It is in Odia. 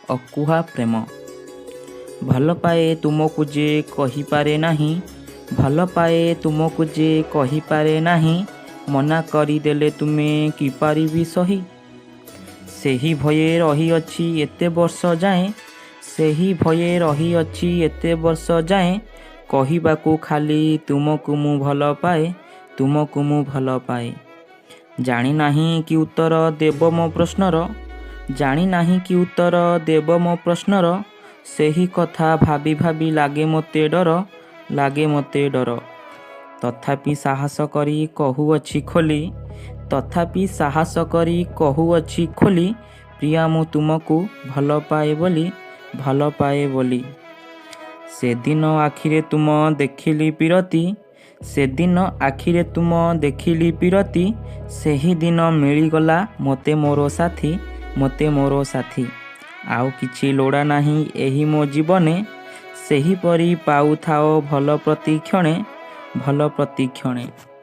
ଅକୁହା ପ୍ରେମ। ଭଲ ପାଏ ତୁମକୁ ଯେ କହିପାରେ ନାହିଁ, ଭଲ ପାଏ ତୁମକୁ ଯେ କହିପାରେ ନାହିଁ, ମନା କରିଦେଲେ ତୁମେ କିପାରିବି ସହି। ସେହି ଭୟରେ ରହିଅଛି ଏତେ ବର୍ଷ ଯାଏଁ, ସେହି ଭୟରେ ରହିଅଛି ଏତେ ବର୍ଷ ଯାଏଁ, କହିବାକୁ ଖାଲି ତୁମକୁ ମୁଁ ଭଲ ପାଏ, ତୁମକୁ ମୁଁ ଭଲ ପାଏ। ଜାଣିନାହିଁ କି ଉତ୍ତର ଦେବ ମୋ ପ୍ରଶ୍ନର, ଜାଣିନାହିଁ କି ଉତ୍ତର ଦେବ ମୋ ପ୍ରଶ୍ନର, ସେହି କଥା ଭାବି ଭାବି ଲାଗେ ମୋତେ ଡର, ଲାଗେ ମୋତେ ଡର। ତଥାପି ସାହସ କରି କହୁଅଛି ଖୋଲି, ତଥାପି ସାହସ କରି କହୁଅଛି ଖୋଲି, ପ୍ରିୟା ମୁଁ ତୁମକୁ ଭଲ ପାଏ ବୋଲି, ଭଲ ପାଏ ବୋଲି। ସେଦିନ ଆଖିରେ ତୁମ ଦେଖିଲି ପିରତି, ସେଦିନ ଆଖିରେ ତୁମ ଦେଖିଲି ପିରତି, ସେହିଦିନ ମିଳିଗଲା ମୋତେ ମୋର ସାଥୀ, ମୋତେ ମୋର ସାଥୀ। ଆଉ କିଛି ଲୋଡ଼ା ନାହିଁ ଏହି ମୋ ଜୀବନେ, ସେହିପରି ପାଉଥାଅ ଭଲ ପ୍ରତିକ୍ଷଣେ, ଭଲ ପ୍ରତିକ୍ଷଣେ।